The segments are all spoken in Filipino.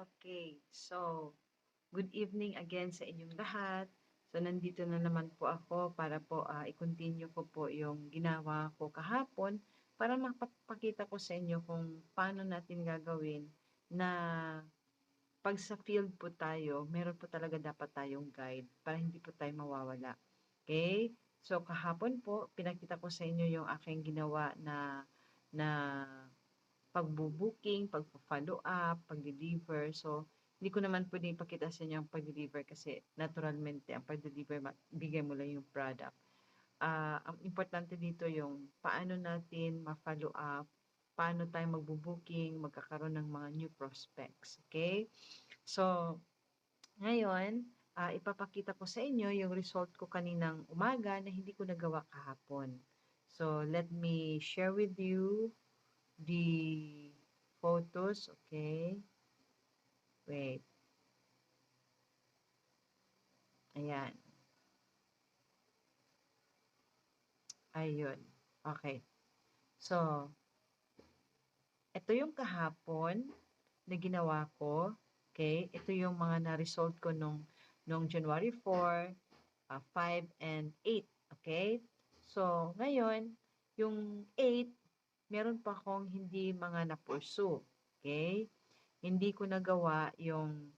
Okay, so good evening again sa inyong lahat. So nandito na naman po ako para po i-continue ko po yung ginawa ko kahapon para mapapakita ko sa inyo kung paano natin gagawin na pag sa field po tayo, meron po talaga dapat tayong guide para hindi po tayo mawawala. Okay? So kahapon po, pinakita ko sa inyo yung aking ginawa na pagbo-booking, pagpo-follow up, pag-deliver. So, hindi ko naman pwedeng ipakita sa inyo ang pag-deliver kasi naturalmente ang pag-deliver, bigay mo lang yung product. Ang importante dito yung paano natin ma-follow up, paano tayo magbo-booking, magkakaroon ng mga new prospects. Okay? So, ngayon, ipapakita ko sa inyo yung result ko kaninang umaga na hindi ko nagawa kahapon. So, let me share with you the photos, okay? Wait. Ayan. Ayun. Okay. So, ito yung kahapon na ginawa ko. Okay? Ito yung mga na-result ko nung January 4, 5, and 8. Okay? So, ngayon, yung 8, meron pa akong hindi mga na-pursue. Okay? Hindi ko nagawa yung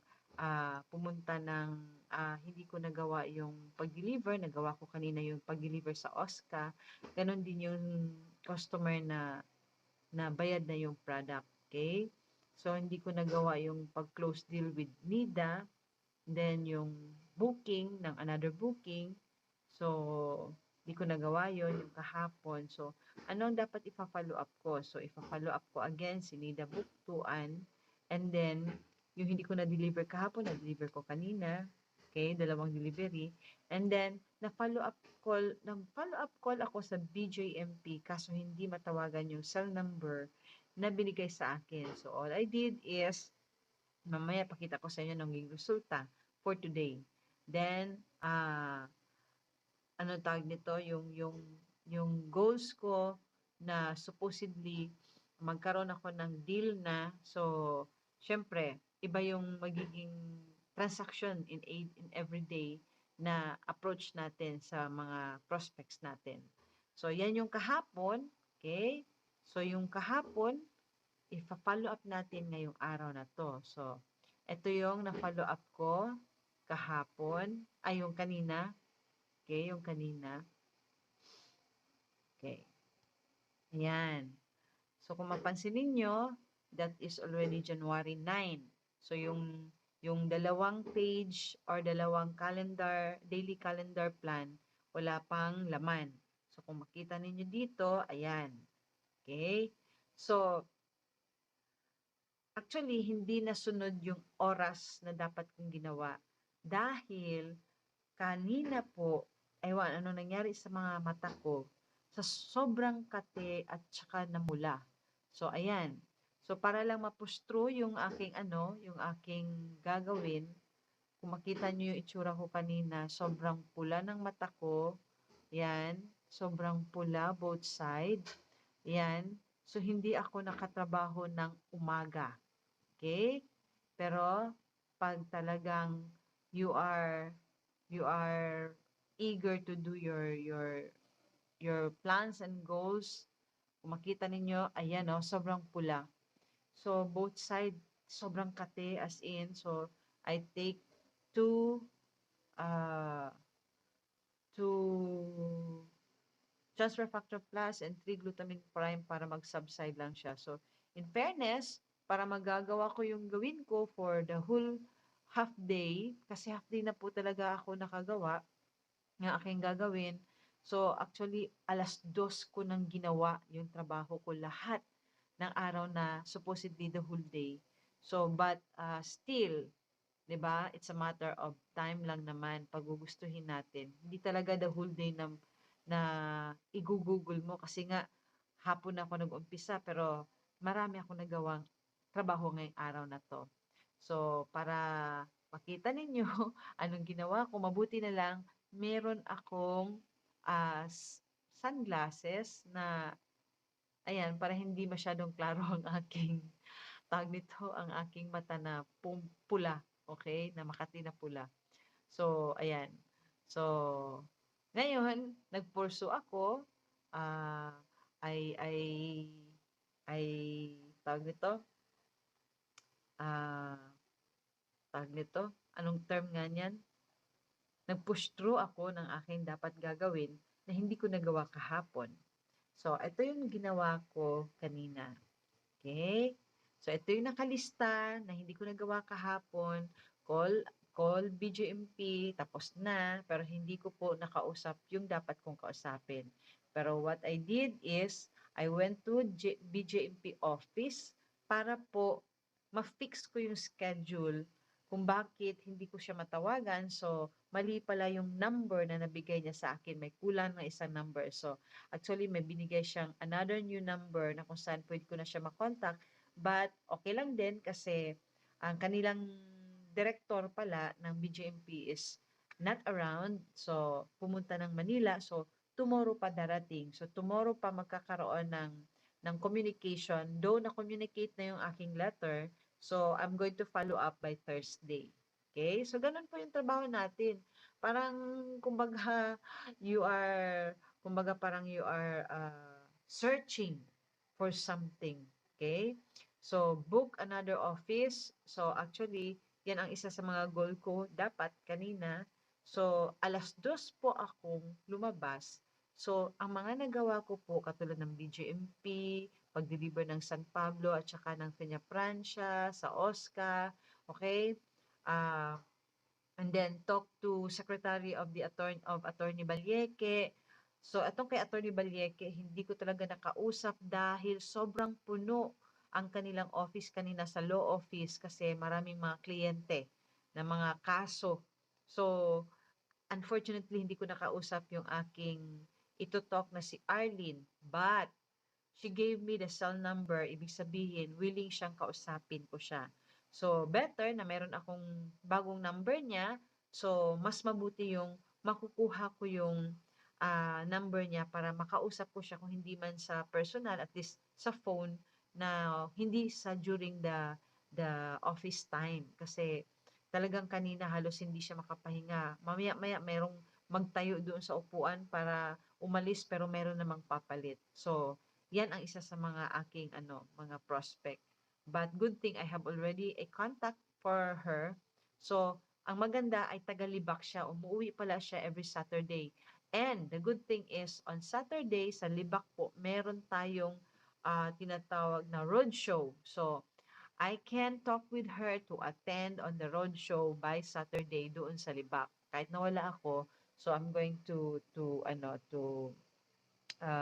pumunta ng hindi ko nagawa yung pag-deliver. Nagawa ko kanina yung pag-deliver sa Oscar. Ganon din yung customer na bayad na yung product. Okay? So, hindi ko nagawa yung pag-close deal with NIDA. Then, yung booking ng another booking. So, hindi ko nagawa yon yung kahapon. So, ano ang dapat ipa-follow up ko? So, ipa-follow up ko again si NIDA Booktuan. And then, yung hindi ko na-deliver kahapon, na-deliver ko kanina. Okay, dalawang delivery. And then, na-follow up call ako sa BJMP kaso hindi matawagan yung cell number na binigay sa akin. So, all I did is, mamaya pakita ko sa inyo ng resulta for today. Then, ano tawag nito, yung goals ko na supposedly magkaroon ako ng deal na. So, syempre, iba yung magiging transaction in everyday na approach natin sa mga prospects natin. So, yan yung kahapon. Okay? So, yung kahapon, ipa-follow up natin ngayong araw na to. So, ito yung na-follow up ko kahapon, ay yung kanina. Okay, yung kanina. Okay. Ayan. So, kung mapansin ninyo, that is already January 9. So, yung dalawang page or dalawang calendar, daily calendar plan, wala pang laman. So, kung makita ninyo dito, ayan. Okay? So, actually, hindi nasunod yung oras na dapat kong ginawa. Dahil, kanina po, ewan, ano nangyari sa mga mata ko, sa sobrang kate at saka namula. So, ayan. So, para lang mapustro yung aking yung aking gagawin, kung makita nyo yung itsura ko kanina, sobrang pula ng mata ko. Yan. Sobrang pula, both side. Yan. So, hindi ako nakatrabaho ng umaga. Okay? Pero, pag talagang you are eager to do your plans and goals, kung makita ninyo, ayan sobrang pula. So, both side, sobrang kate as in. So, I take two, uh, two transfer factor plus and 3 glutamine prime para mag-subside lang siya. So, in fairness, para magagawa ko yung gawin ko for the whole half day, kasi half day na po talaga ako nakagawa, ng aking gagawin. So, actually, 2:00 ko nang ginawa yung trabaho ko lahat ng araw na supposedly the whole day. So, but still, 'di ba? It's a matter of time lang naman pag gugustuhin natin. Hindi talaga the whole day na igugugol mo kasi nga hapon ako nag-umpisa pero marami akong nagawang trabaho ngayong araw na 'to. So, para makita ninyo anong ginawa ko, mabuti na lang meron akong sunglasses na ayan, para hindi masyadong klaro ang aking tawag nito, ang aking mata na pula, okay, na makati na pula. So, ayan. So, ngayon, nag-pursue ako, ah, ay ay ay tawag nito, ah, tawag nito, anong term nga niyan? Nag-push through ako ng aking dapat gagawin na hindi ko nagawa kahapon. So, ito yung ginawa ko kanina. Okay? So, ito yung nakalista na hindi ko nagawa kahapon. Call BJMP, tapos na, pero hindi ko po nakausap yung dapat kong kausapin. Pero what I did is, I went to BJMP office para po ma-fix ko yung schedule kung bakit hindi ko siya matawagan. So, mali pala yung number na nabigay niya sa akin. May kulang na isang number. So, actually, may binigay siyang another new number na kung saan pwede ko na siya makontak. But, okay lang din kasi ang kanilang director pala ng BJMP is not around. So, pumunta ng Manila. So, tomorrow pa darating. So, tomorrow pa magkakaroon ng communication. Though na-communicate na yung aking letter, so I'm going to follow up by Thursday. Okay? So, ganun po yung trabaho natin. Parang, kumbaga, parang you are searching for something. Okay? So, book another office. So, actually, yan ang isa sa mga goal ko dapat kanina. So, 2:00 po akong lumabas. So, ang mga nagawa ko po, katulad ng BGMP, pag-deliver ng San Pablo at saka ng Peña Francia, sa OSCA, okay? And then talk to Secretary of Attorney Balyeke. So, itong kay Attorney Balyeke, hindi ko talaga nakausap dahil sobrang puno ang kanilang office kanina sa law office kasi maraming mga kliyente na mga kaso. So, unfortunately, hindi ko nakausap yung aking ito-talk na si Arlene. But, she gave me the cell number. Ibig sabihin, willing siyang kausapin ko siya. So, better na meron akong bagong number niya. So, mas mabuti yung makukuha ko yung number niya para makausap ko siya kung hindi man sa personal, at least sa phone na hindi sa during the office time. Kasi talagang kanina halos hindi siya makapahinga. Mamaya-maya merong magtayo doon sa upuan para umalis pero meron namang papalit. So, yan ang isa sa mga aking mga prospect. But good thing I have already a contact for her. So, ang maganda ay taga-Libak siya. Umuwi pala siya every Saturday. And the good thing is, on Saturday, sa Libak po, meron tayong tinatawag na roadshow. So, I can talk with her to attend on the roadshow by Saturday doon sa Libak. Kahit nawala ako, so I'm going to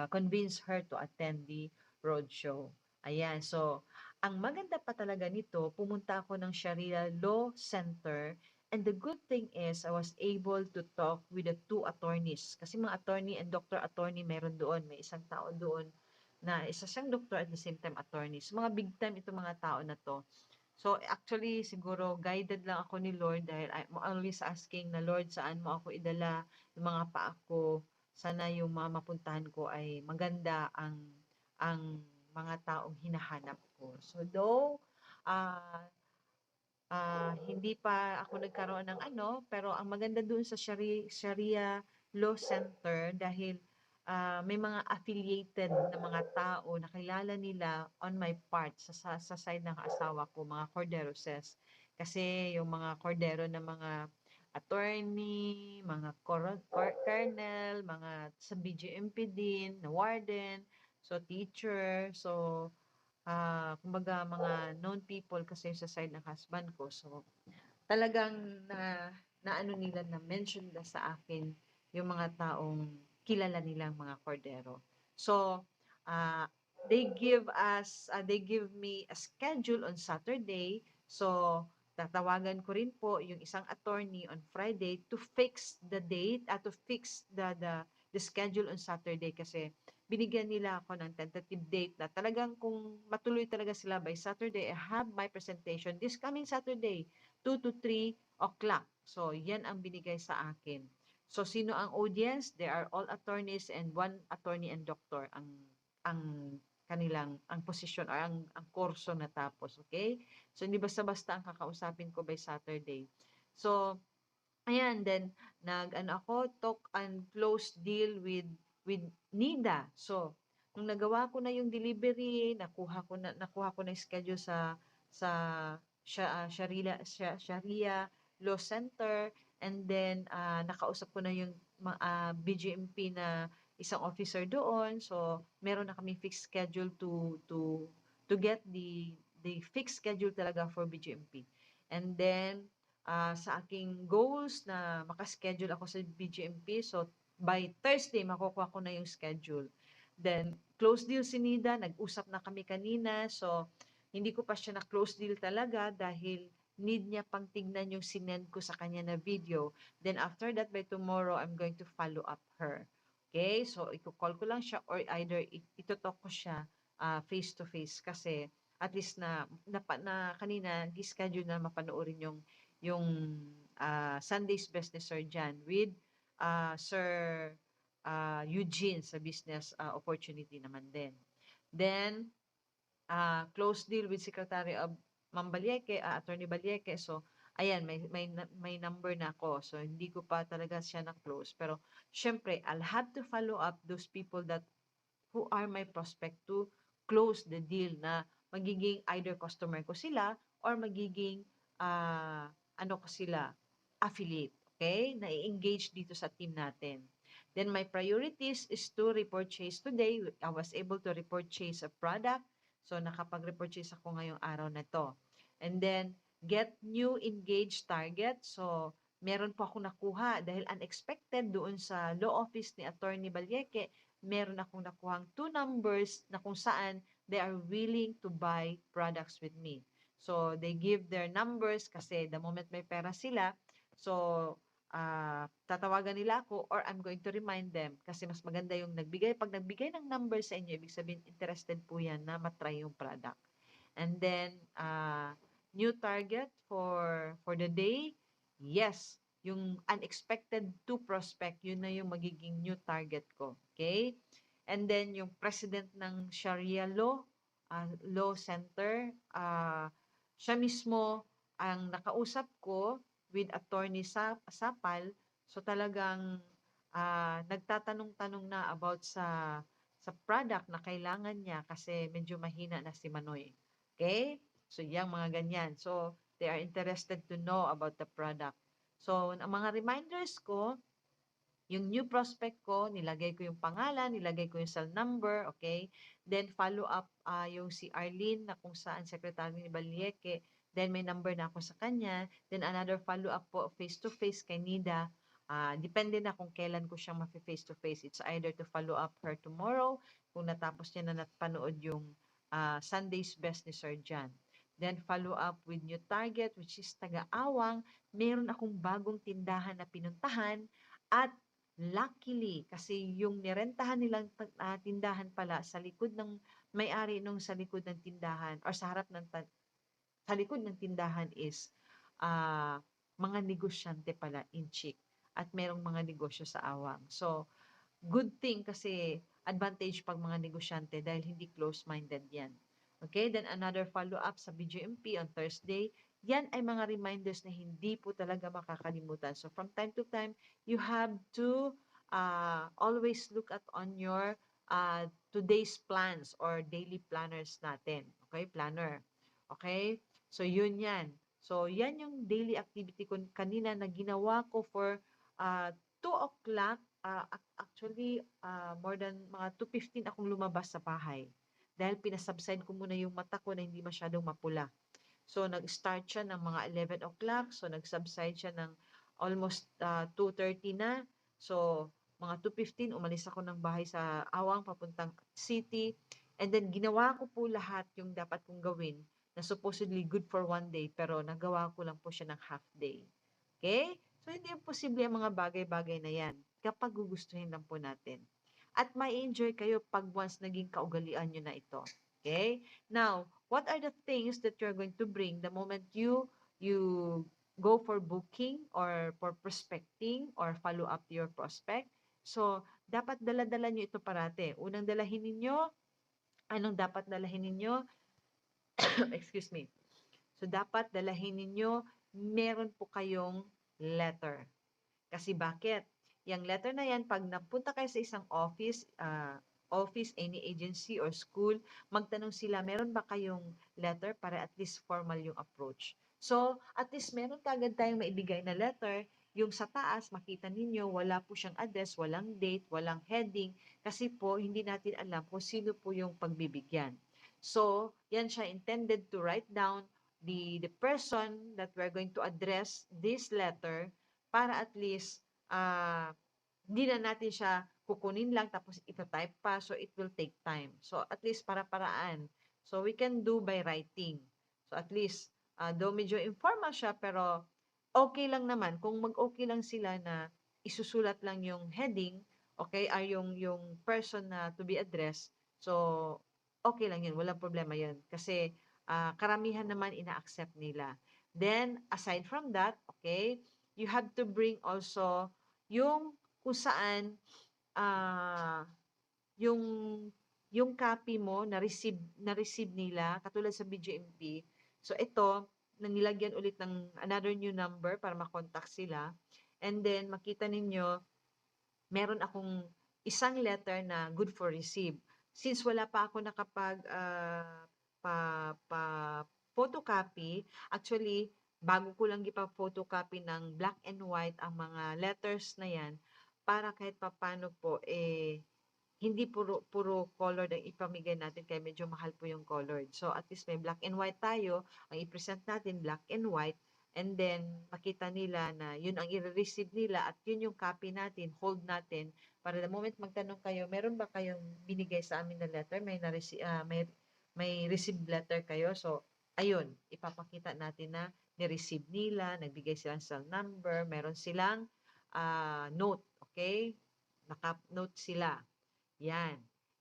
convince her to attend the roadshow. Ayan, so ang maganda pa talaga nito, pumunta ako ng Sharia Law Center, and the good thing is I was able to talk with the two attorneys. Kasi mga attorney and doctor attorney meron doon, may isang tao doon na isa siyang doctor at the same time attorney. So mga big time itong mga tao na to. So actually siguro guided lang ako ni Lord dahil I'm always asking na, Lord, saan mo ako idala, yung mga paa ko, sana yung mga mapuntahan ko ay maganda ang mga taong hinahanap ko. So though ah hindi pa ako nagkaroon ng pero ang maganda doon sa Sharia Law Center dahil may mga affiliated na mga tao na kilala nila on my part sa side ng asawa ko, mga Corderoses. Kasi yung mga Cordero na mga attorney, mga colonel, mga sa BGMP din, na warden, so teacher, so kumbaga mga known people kasi sa side ng husband ko. So, talagang na nila, na mention na sa akin yung mga taong kilala nilang mga Cordero. So, uh, they give me a schedule on Saturday. So, tatawagan ko rin po yung isang attorney on Friday to fix the date, to fix the schedule on Saturday kasi binigyan nila ako ng tentative date na talagang kung matuloy talaga sila by Saturday, I have my presentation this coming Saturday, 2 to 3 o'clock. So, yan ang binigay sa akin. So, sino ang audience? They are all attorneys and one attorney and doctor ang kanilang ang posisyon or ang kurso natapos, okay? So hindi basta-basta ang kakausapin ko by Saturday. So ayan, then nag-ano ako, talk and close deal with NIDA. So, nung nagawa ko na yung delivery, nakuha ko na yung schedule sa Sharia Law Center, and then nakausap ko na yung BGMP na isang officer doon. So, meron na kami fixed schedule to get the fixed schedule talaga for BGMP. And then sa aking goals na makaschedule ako sa BGMP. So, by Thursday, makukuha ko na yung schedule. Then, close deal si Nida. Nag-usap na kami kanina. So, hindi ko pa siya na-close deal talaga dahil need niya pang tignan yung sinend ko sa kanya na video. Then, after that, by tomorrow, I'm going to follow up her. Okay? So, i-call ko lang siya or either ito-talk ko siya face-to-face kasi at least na kanina, gi-schedule na mapanoorin yung Sunday's Best ni Sir Jan with Sir Eugene sa business opportunity naman din. Then, close deal with Secretary of Ma'am Balieke, Attorney Balieke. So, ayan, may number na ako. So, hindi ko pa talaga siya na-close. Pero, syempre, I'll have to follow up those people that who are my prospect to close the deal na magiging either customer ko sila or magiging ano ko sila, affiliate. Okay? Na-engage dito sa team natin. Then my priorities is to repurchase today. I was able to repurchase a product. So nakapag-repurchase ako ngayong araw na to. And then get new engaged target. So meron po ako nakuha dahil unexpected doon sa law office ni Attorney Balieke, meron akong nakuhang 2 numbers na kung saan they are willing to buy products with me. So, they give their numbers kasi the moment may pera sila, so, tatawagan nila ako or I'm going to remind them kasi mas maganda yung pag nagbigay ng number sa inyo, ibig sabihin interested po yan na matry yung product. And then, new target for the day, yes, yung unexpected to prospect, yun na yung magiging new target ko. Okay? And then, yung president ng Sharia Law Center, siya mismo ang nakausap ko with Attorney Sapal. So, talagang nagtatanong-tanong na about sa product na kailangan niya kasi medyo mahina na si Manoy. Okay? So, yung mga ganyan. So, they are interested to know about the product. So, ang mga reminders ko, yung new prospect ko, nilagay ko yung pangalan, nilagay ko yung cell number, okay? Then follow up yung si Arlene na kung saan secretary ni Balieke. Then may number na ako sa kanya. Then another follow up po face-to-face kay Nida. Depende na kung kailan ko siyang ma-face-to-face. It's either to follow up her tomorrow kung natapos niya na napanood yung Sunday's Best ni Sir Jan. Then follow up with new target which is taga-awang. Meron akong bagong tindahan na pinuntahan at luckily, kasi yung nirentahan nilang tindahan pala sa likod ng may-ari nung sa likod ng tindahan or sa harap sa likod ng tindahan is mga negosyante pala in Chick at merong mga negosyo sa Awang. So, good thing kasi advantage pag mga negosyante dahil hindi close-minded yan. Okay, then another follow-up sa BGMP on Thursday. Yan ay mga reminders na hindi po talaga makakalimutan. So from time to time, you have to always look at on your today's plans or daily planners natin. Okay, planner. Okay, so yun yan. So yan yung daily activity ko kanina na ginawa ko for 2 o'clock. Actually, more than mga 2:15 akong lumabas sa bahay. Dahil pinasubside ko muna yung mata ko na hindi masyadong mapula. So, nag-start siya ng mga 11 o'clock. So, nag-subside siya ng almost 2:30 na. So, mga 2:15, umalis ako ng bahay sa Awang, papuntang city. And then, ginawa ko po lahat yung dapat kong gawin na supposedly good for one day, pero nagawa ko lang po siya ng half day. Okay? So, hindi posible ang mga bagay-bagay na yan kapag gugustuhin lang po natin. At may enjoy kayo pag once naging kaugalian nyo na ito. Okay? Now, what are the things that you're going to bring the moment you go for booking or for prospecting or follow up your prospect? So, dapat dala-dala nyo ito parate. Unang dalahin ninyo Anong dapat dalahin ninyo? Excuse me. So, dapat dalahin ninyo, meron po kayong letter. Kasi bakit? Yung letter na yan, pag napunta kayo sa isang office, any agency or school, magtanong sila, meron ba kayong letter para at least formal yung approach. So, at least meron kagad tayong maibigay na letter. Yung sa taas, makita ninyo, wala po siyang address, walang date, walang heading, kasi po, hindi natin alam kung sino po yung pagbibigyan. So, yan siya intended to write down the person that we're going to address this letter para at least hindi na natin siya kukunin lang tapos ita-type pa, so it will take time. So at least para-paraan. So we can do by writing. So at least though medyo informal siya pero okay lang naman kung mag-okay lang sila na isusulat lang yung heading, okay, ay yung person na to be addressed. So okay lang yun, walang problema yun kasi karamihan naman ina-accept nila. Then aside from that, okay, you have to bring also yung kung saan ah, yung yung copy mo na receive nila katulad sa BGMP. So ito na nilagyan ulit ng another new number para makontak sila. And then makita ninyo meron akong isang letter na good for receive. Since wala pa ako nakapag pa photocopy, actually bago ko lang gipa-photocopy ng black and white ang mga letters na yan para kahit papaano po hindi puro colored ang ipamigay natin kaya medyo mahal po yung colored. So at least may black and white tayo, ang i-present natin black and white, and then makita nila na yun ang i-receive nila at yun yung copy natin, hold natin, para the moment magtanong kayo, meron ba kayong binigay sa amin na letter? May received letter kayo? So ayun, ipapakita natin na ni-receive nila, nagbigay silang cell number, meron silang note, okay? Naka-note sila. Yan.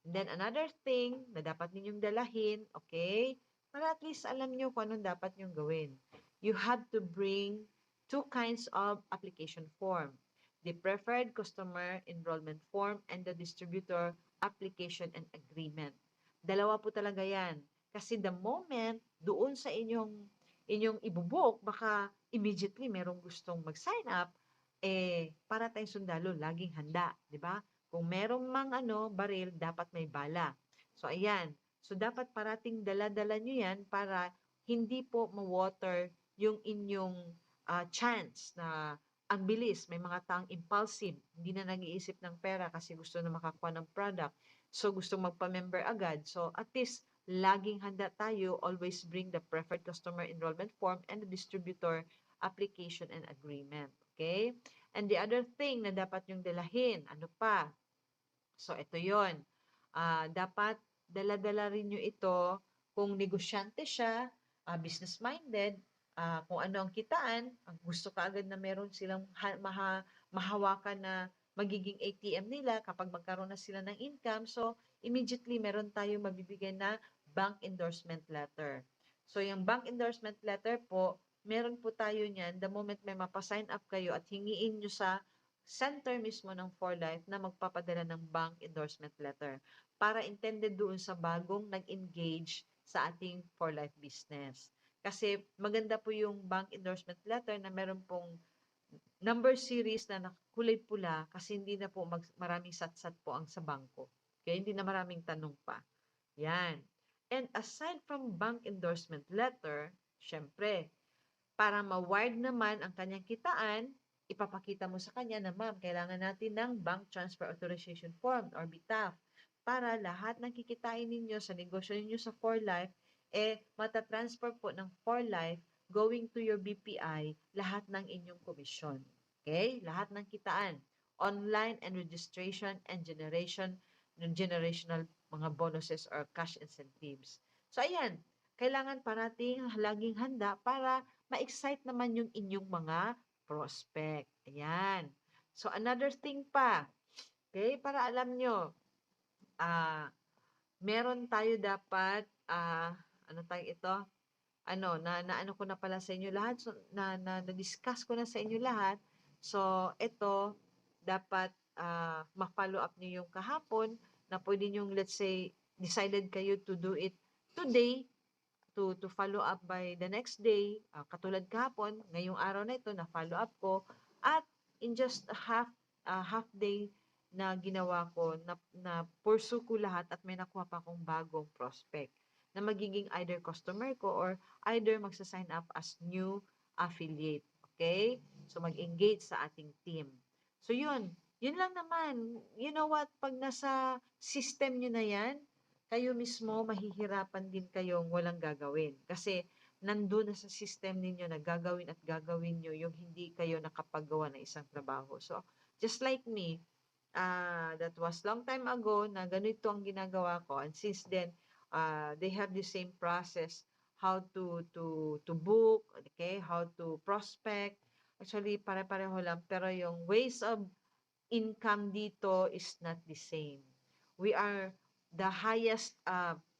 And then another thing na dapat ninyong dalahin, okay? Para at least alam nyo kung anong dapat nyong gawin. You have to bring two kinds of application form. The preferred customer enrollment form and the distributor application and agreement. Dalawa po talaga yan. Kasi the moment doon sa inyong ibubuk, baka immediately merong gustong mag-sign up, para tayong sundalo, laging handa, di ba? Kung merong baril, dapat may bala. So, ayan. So, dapat parating dala-dala nyo yan para hindi po ma-water yung inyong chance na ang bilis. May mga taong impulsive. Hindi na nag-iisip ng pera kasi gusto na makakuha ng product. So, gusto magpa-member agad. So, at least, laging handa tayo. Always bring the preferred customer enrollment form and the distributor application and agreement. Okay? And the other thing na dapat yung dalahin, ano pa? So, ito yon. Dapat dala-dala rin nyo ito kung negosyante siya, business-minded, kung ano ang kitaan, gusto ka agad na meron silang mahawakan na magiging ATM nila kapag magkaroon na sila ng income. So, immediately meron tayong mabibigyan na bank endorsement letter. So, yung bank endorsement letter po, meron po tayo niyan the moment may mapasign up kayo at hingiin nyo sa center mismo ng 4Life na magpapadala ng bank endorsement letter para intended doon sa bagong nag-engage sa ating 4Life business. Kasi maganda po yung bank endorsement letter na meron pong number series na kulay pula kasi hindi na po maraming satsat po ang sa bangko. Kaya hindi na maraming tanong pa. Yan. And aside from bank endorsement letter, syempre, para ma-wired naman ang kanyang kitaan, ipapakita mo sa kanya na, ma'am, kailangan natin ng Bank Transfer Authorization Form or BTAF para lahat ng kikitain ninyo sa negosyo ninyo sa 4Life, matatransfer po ng 4Life going to your BPI lahat ng inyong komisyon. Okay? Lahat ng kitaan. Online and registration and generational mga bonuses or cash incentives. So, ayan. Kailangan parating laging handa para ma-excite naman yung inyong mga prospect. Ayan. So, another thing pa, okay, para alam nyo, meron tayo dapat, ano tayo ito? Na ano ko na pala sa inyo lahat, so, na-discuss ko na sa inyo lahat. So, ito, dapat ma-follow up nyo yung kahapon na pwede nyo, let's say, decided kayo to do it today, to follow up by the next day, katulad kahapon, ngayong araw na ito, na-follow up ko, at in just half day na ginawa ko, na pursue ko lahat at may nakuha pa akong bagong prospect na magiging either customer ko or either magsa-sign up as new affiliate. Okay? So, mag-engage sa ating team. So, yun. Yun lang naman. You know what? Pag nasa system nyo na yan, kayo mismo mahihirapan din kayong walang gagawin. Kasi nandun na sa system ninyo na gagawin at gagawin nyo yung hindi kayo nakapagawa ng isang trabaho. So, just like me, that was long time ago na ganito ang ginagawa ko. And since then, they have the same process how to book, okay, how to prospect. Actually, pare-pareho lang. Pero yung ways of income dito is not the same. We are the highest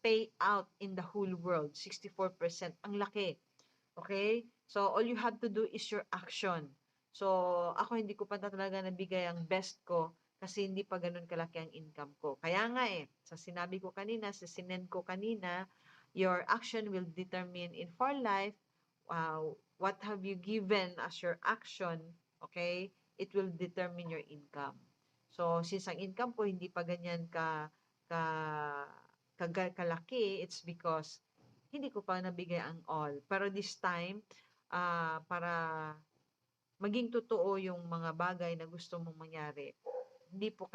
payout in the whole world, 64%. Ang laki. Okay? So, all you have to do is your action. So, ako hindi ko pa talaga nabigay ang best ko kasi hindi pa ganun kalaki ang income ko. Kaya nga sa sinabi ko kanina, sa sinend ko kanina, your action will determine in for life what have you given as your action, okay? It will determine your income. So, since ang income ko hindi pa ganyan ka, kalaki, it's because hindi ko pa nabigay ang all. Pero this time, para maging totoo yung mga bagay na gusto mong mangyari, hindi po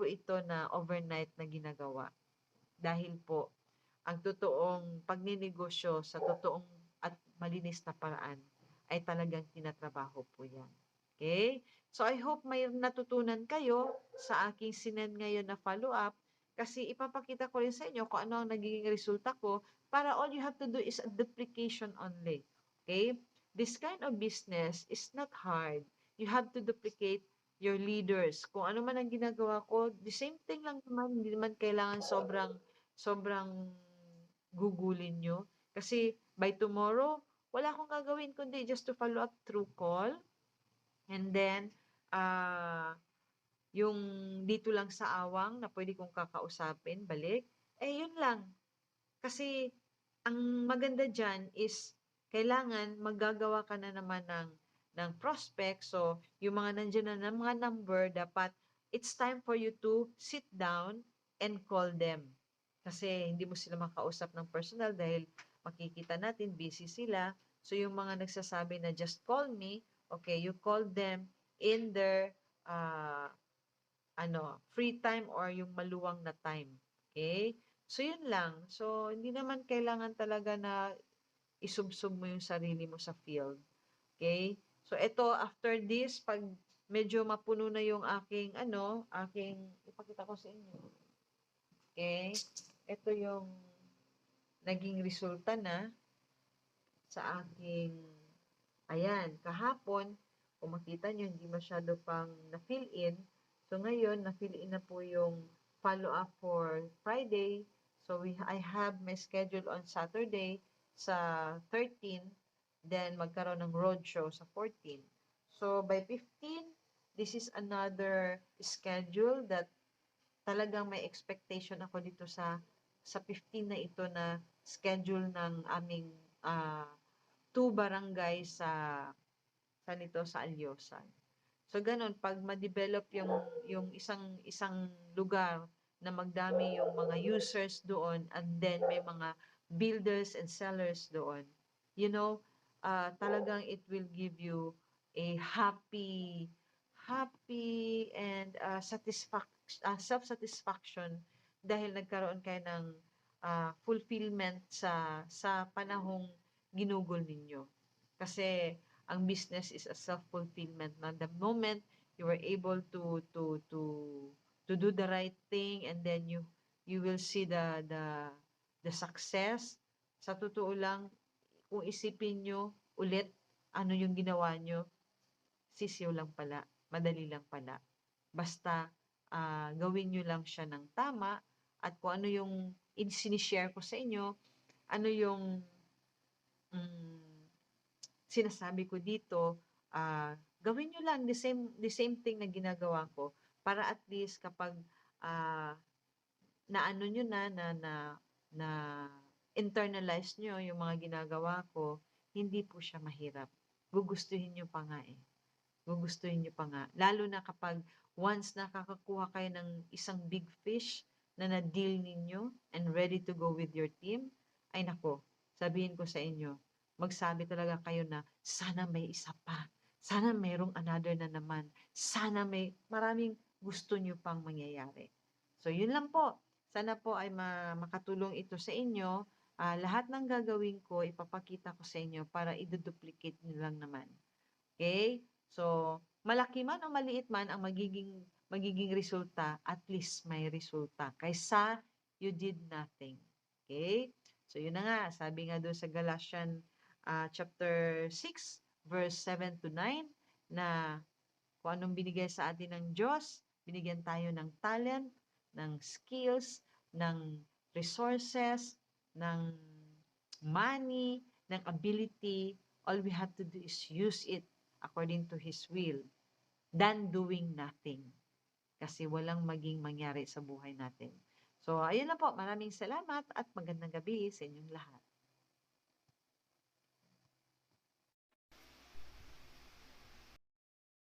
ito na overnight na ginagawa. Dahil po, ang totoong pagninegosyo sa totoong at malinis na paraan ay talagang tinatrabaho po yan. Okay? So, I hope may natutunan kayo sa aking sinend ngayon na follow-up kasi ipapakita ko rin sa inyo kung ano ang nagiging resulta ko para all you have to do is a duplication only. Okay? This kind of business is not hard. You have to duplicate your leaders. Kung ano man ang ginagawa ko, the same thing lang naman. Hindi naman kailangan sobrang gugulin nyo. Kasi by tomorrow, wala akong gagawin kundi just to follow up through call. And then, yung dito lang sa awang na pwede kong kakausapin, balik, yun lang. Kasi, ang maganda dyan is, kailangan maggagawa ka na naman ng prospect. So, yung mga nandiyan na ng mga number, dapat, it's time for you to sit down and call them. Kasi, hindi mo sila makausap ng personal dahil makikita natin, busy sila. So, yung mga nagsasabi na just call me, okay, you call them in their free time or yung maluwang na time. Okay? So, yun lang. So, hindi naman kailangan talaga na isubsob mo yung sarili mo sa field. Okay? So, ito, after this, pag medyo mapuno na yung ipakita ko sa inyo. Okay? Ito yung naging resulta na sa aking, ayan, kahapon, kung makita nyo, hindi masyado pang na-fill in. So, ngayon, na-fill in na po yung follow-up for Friday. So, I have my schedule on Saturday sa 13, then magkaroon ng roadshow sa 14. So, by 15, this is another schedule that talagang may expectation ako dito sa 15 na ito na schedule ng aming 2 barangay sa Alyosan. So ganun, pag ma-develop yung isang lugar na magdami yung mga users doon and then may mga builders and sellers doon, talagang it will give you a happy and self-satisfaction dahil nagkaroon kayo ng fulfillment sa panahong ginugol ninyo. Kasi ang business is a self-fulfillment na the moment you were able to do the right thing and then you will see the success. Sa totoo lang, kung isipin nyo ulit ano yung ginawa nyo, sisiw lang pala, madali lang pala. Basta gawin nyo lang siya ng tama at kung ano yung sinishare ko sa inyo, ano yung sinasabi ko dito, gawin nyo lang the same thing na ginagawa ko para at least kapag na ano nyo na internalize nyo yung mga ginagawa ko, hindi po siya mahirap. Gugustuhin nyo pa nga eh. Gugustuhin nyo pa nga. Lalo na kapag once nakakakuha kayo ng isang big fish na na-deal ninyo and ready to go with your team, ay nako, sabihin ko sa inyo, magsabi talaga kayo na sana may isa pa. Sana mayroong another na naman. Sana may maraming gusto nyo pang mangyayari. So, yun lang po. Sana po ay makatulong ito sa inyo. Lahat ng gagawin ko, ipapakita ko sa inyo para i-duplicate nyo lang naman. Okay? So, malaki man o maliit man ang magiging resulta, at least may resulta. Kaysa you did nothing. Okay? So, yun na nga. Sabi nga doon sa Galatians chapter 6, verse 7 to 9, na kung anong binigay sa atin ng Diyos, binigyan tayo ng talent, ng skills, ng resources, ng money, ng ability. All we have to do is use it according to His will than doing nothing. Kasi walang maging mangyari sa buhay natin. So, ayun na po. Maraming salamat at magandang gabi sa inyong lahat.